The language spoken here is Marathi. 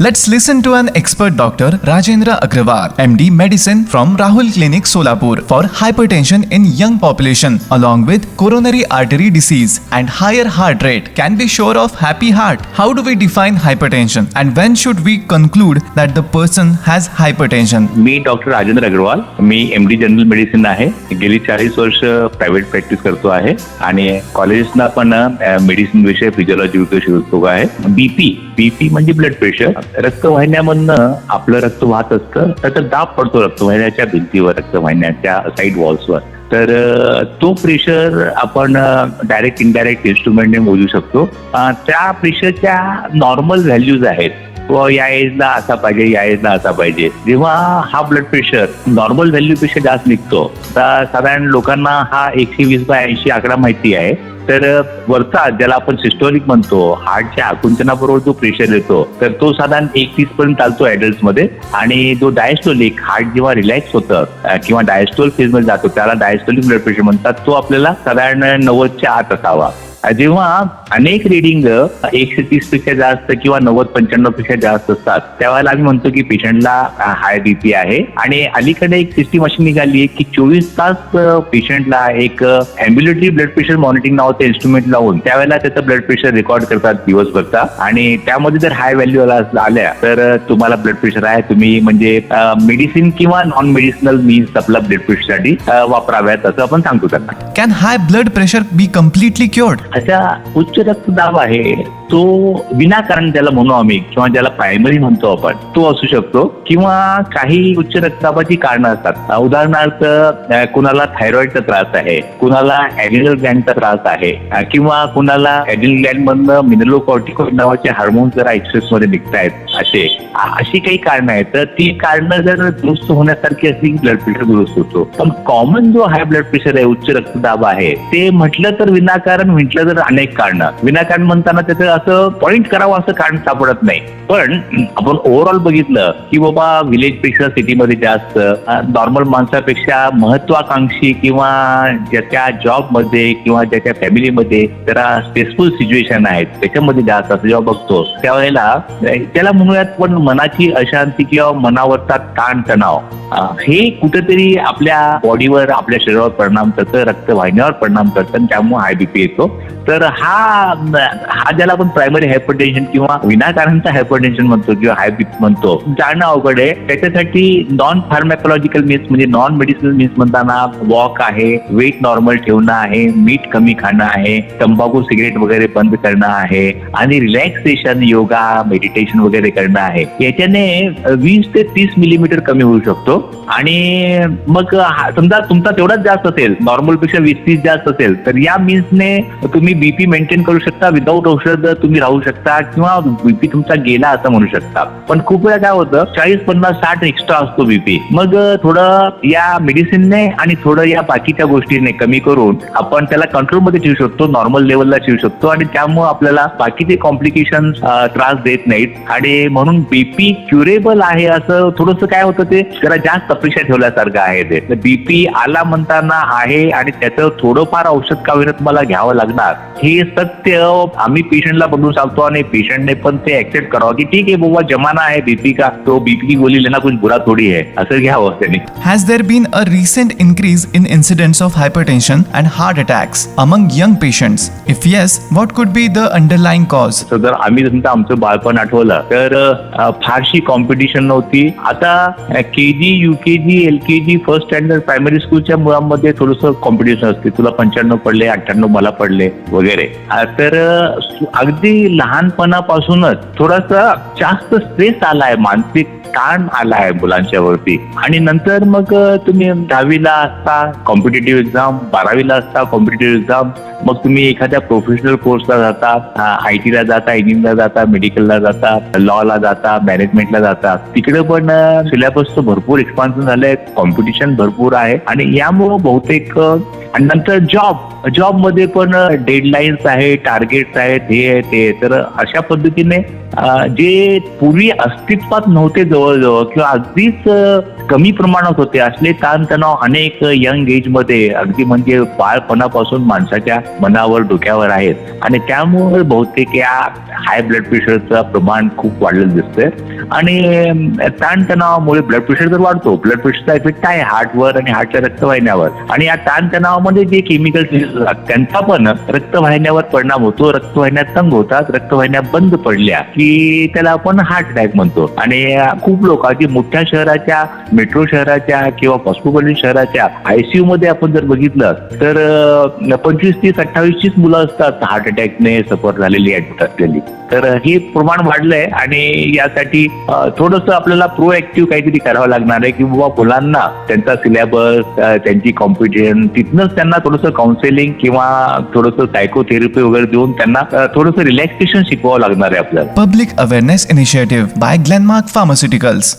Let's listen to an expert doctor, Rajendra Agrawal, MD Medicine from Rahul Clinic, Solapur, for hypertension in young population along with coronary artery disease and higher heart rate. Can be sure of happy heart. How do we define hypertension and when should we conclude that the person has hypertension? मी डॉक्टर राजेंद्र अग्रवाल, मी MD जनरल मेडिसिन आहे. गेली 40 वर्ष प्रायव्हेट प्रॅक्टिस करतो आहे आणि कॉलेजेसना पण मेडिसिन विषय फिजिओलॉजी विषय शिकवतो आहे. बीपी म्हणजे ब्लड प्रेशर. रक्तवाहिन्यामधनं आपलं रक्त वाहत असतं तर दाब पडतो रक्तवाहिन्याच्या भिंतीवर, रक्तवाहिन्याच्या साईड वॉल्सवर. तर तो प्रेशर आपण डायरेक्ट इनडायरेक्ट इन्स्ट्रुमेंटने मोजू शकतो. त्या प्रेशरच्या नॉर्मल व्हॅल्यूज आहेत. या एजला असा पाहिजे, या एजला असा पाहिजे. जेव्हा हा ब्लड प्रेशर नॉर्मल व्हॅल्यू पेक्षा जास्त निघतो तर साधारण लोकांना हा 120/80 आकडा माहिती आहे. तर वरचा ज्याला आपण सिस्टोलिक म्हणतो, हार्टच्या आकुंचनाबरोबर जो प्रेशर येतो तर तो साधारण 130 पर्यंत चालतो ऍडल्ट मध्ये. आणि जो डायस्टोलिक, हार्ट जेव्हा रिलॅक्स होतं किंवा डायस्टोल फेज मध्ये जातो त्याला डायस्टोलिक ब्लड प्रेशर म्हणतात, तो आपल्याला साधारण 90च्या आत असावा. जेव्हा अनेक रिडिंग 130 पेक्षा जास्त किंवा 90-95 पेक्षा जास्त असतात त्यावेळेला आम्ही म्हणतो की पेशंटला हाय बीपी आहे. आणि अलीकडे एक सिस्टीम अशी निघाली आहे की 24 तास पेशंटला एक अँब्युलेटरी ब्लड प्रेशर मॉनिटरिंग नावाचं इन्स्ट्रुमेंट लावून त्यावेळेला त्याचं ब्लड प्रेशर रेकॉर्ड करतात दिवसभरचा. आणि त्यामध्ये जर हाय व्हॅल्यू आल्या तर तुम्हाला ब्लड प्रेशर आहे, तुम्ही म्हणजे मेडिसिन किंवा नॉन मेडिसिनल मीन्स आपला ब्लड प्रेशरसाठी वापराव्यात असं आपण सांगतो त्यांना. Can high blood pressure be completely cured? अशा उच्च रक्तदाब आहे तो विनाकारण त्याला म्हणू आम्ही किंवा ज्याला प्रायमरी म्हणतो आपण, तो असू शकतो. किंवा काही उच्च रक्तदाबाची कारणं असतात. उदाहरणार्थ कुणाला थायरॉइडचा त्रास आहे, कुणाला ऍड्रिनल ग्लँडचा त्रास आहे, किंवा कुणाला ऍड्रिनल ग्लँड मधनं मिनरलोकॉर्टिकॉइड नावाचे हार्मोन्स जरा एक्सेस मध्ये निघतायत. अशी काही कारणं आहेत. तर ती कारणं जर दुरुस्त होण्यासारखी असली की ब्लड प्रेशर दुरुस्त होतो. पण कॉमन जो हाय ब्लड प्रेशर आहे, उच्च रक्तदाब आहे, ते म्हटलं तर विनाकारण, म्हटलं तर अनेक कारणं. विनाकारण म्हणताना त्याचं असं पॉइंट करावं असं कारण सापडत नाही. पण आपण ओव्हरऑल बघितलं की बाबा विलेज पेक्षा सिटीमध्ये जास्त, नॉर्मल माणसापेक्षा महत्वाकांक्षी किंवा ज्याच्या जॉबमध्ये किंवा ज्याच्या फॅमिलीमध्ये जरा स्ट्रेसफुल सिच्युएशन आहेत त्याच्यामध्ये जास्त असं जेव्हा बघतो त्यावेळेला त्याला म्हणूयात पण मनाची अशांती किंवा मनावरचा ताण तणाव हे कुठेतरी आपल्या बॉडीवर, आपल्या शरीरावर परिणाम करतं, रक्तवाहिन्यावर परिणाम करतं आणि त्यामुळे हाय बीपी येतो. तर हा ज्याला आपण प्रायमरी हायपरटेन्शन किंवा विनाकारणचा हायपरटेन्शन म्हणतो किंवा हाय बीपी म्हणतो, जाणं अवघड आहे. त्याच्यासाठी नॉन फार्मॅकोलॉजिकल मीन्स म्हणजे नॉन मेडिसिनल मीन्स म्हणताना वॉक आहे, वेट नॉर्मल ठेवणं आहे, मीठ कमी खाणं आहे, तंबाखू सिगरेट वगैरे बंद करणं आहे आणि रिलॅक्सेशन, योगा, मेडिटेशन वगैरे करणं आहे. याच्याने 20 ते 30 मिलीमीटर कमी होऊ शकतो. आणि मग समजा तुमचा तेवढाच जास्त असेल, नॉर्मल पेक्षा 20-30 जास्त असेल तर या मीन्सने तुम्ही बीपी मेंटेन करू शकता, विदाऊट औषध तुम्ही राहू शकता किंवा बीपी तुमचा गेला असं म्हणू शकता. पण खूप वेळा काय होतं 40-50-60 एक्स्ट्रा असतो बीपी. मग थोडं या मेडिसिनने आणि थोडं या बाकीच्या गोष्टीने कमी करून आपण त्याला कंट्रोलमध्ये ठेवू शकतो, नॉर्मल लेवलला ठेवू शकतो आणि त्यामुळे आपल्याला बाकीचे कॉम्प्लिकेशन त्रास देत नाहीत. आणि म्हणून बीपी क्युरेबल आहे असं थोडंसं काय होतं ते जरा जास्त अपेक्षा ठेवल्यासारखं आहे. ते बीपी आला म्हणताना आहे आणि त्याचं थोडंफार औषध का होईना तुम्हाला घ्यावं लागणार हे सत्य आम्ही पेशंटला बघून सांगतो आणि पेशंटने पण ते ऍक्सेप्ट करावं की ठीक आहे बाबा, जमाना आहे बीपी का, तो बीपी की गोली लेना कुछ बुरा थोडी है, असं घ्यावं त्यांनी. Has there been a recent increase in incidence of hypertension and heart attacks among young patients? If yes, what could be the underlying cause? जर आम्ही समजा आमचं बालपण आठवलं तर फारशी कॉम्पिटिशन नव्हती. आता KG, UKG, LKG, first standard primary स्कूलच्या मुलांमध्ये थोडंसं कॉम्पिटिशन असते. तुला 95 पडले, 98 मला पडले वगैरे. तर अगदी लहानपणापासूनच थोडासा जास्त स्ट्रेस आलाय, मानसिक ताण आलाय मुलांच्या वरती. आणि नंतर मग तुम्ही 10वीला असता कॉम्पिटेटिव्ह एक्झाम, 12वीला असता कॉम्पिटेटिव्ह एक्झाम, मग तुम्ही एखाद्या प्रोफेशनल कोर्सला जाता, IT ला जाता, इंजिनिअरला जाता, मेडिकलला जाता, लॉला जाता, मॅनेजमेंटला जाता. तिकडे पण सिलेबसचं भरपूर एक्सपान्शन झालंय, कॉम्पिटिशन भरपूर आहे आणि यामुळं बहुतेक. आणि नंतर जॉब मध्ये पण डेडलाईन्स आहे, टार्गेट्स आहेत, हे आहे ते. तर अशा पद्धतीने जे पूर्वी अस्तित्वात नव्हते जवळजवळ किंवा अगदीच कमी प्रमाणात होते. असले ताणतणाव अनेक यंग एज मध्ये अगदी म्हणजे बाळपणापासून माणसाच्या मनावर डोक्यावर आहेत आणि त्यामुळे बहुतेक या हाय ब्लड प्रेशरचं प्रमाण खूप वाढलेलं दिसतंय. आणि ताणतणावामुळे ब्लड प्रेशर जर वाढतो, ब्लड प्रेशरचा इफेक्ट आहे हार्टवर आणि हार्टच्या रक्तवाहिन्यावर, आणि या ताणतणावामध्ये जे केमिकल्स त्यांचा पण रक्तवाहिन्यावर परिणाम होतो. रक्तवाहिन्या तंग होतात, रक्तवाहिन्या बंद पडल्या की त्याला आपण हार्ट अटॅक म्हणतो. आणि खूप लोक अगदी मोठ्या शहराच्या, मेट्रो शहराच्या किंवा कॉस्मोपॉलिटन शहराच्या आयसीयू मध्ये आपण जर बघितलं तर 25, 30, 28 मुलं असतात हार्ट अटॅकने सफर झालेली, ऍडमिट असलेली. तर हे प्रमाण वाढलंय आणि यासाठी थोडंसं आपल्याला प्रोएक्टिव्ह काहीतरी करावं लागणार आहे की बाबा मुलांना त्यांचा सिलेबस, त्यांची कॉम्पिटिशन, तिथनंच त्यांना थोडंसं काउन्सिलिंग किंवा थोडंसं सायकोथेरपी वगैरे देऊन त्यांना थोडंसं रिलॅक्सेशन शिकवावं लागणार आहे आपल्याला. Public Awareness Initiative by Glenmark Pharmaceuticals.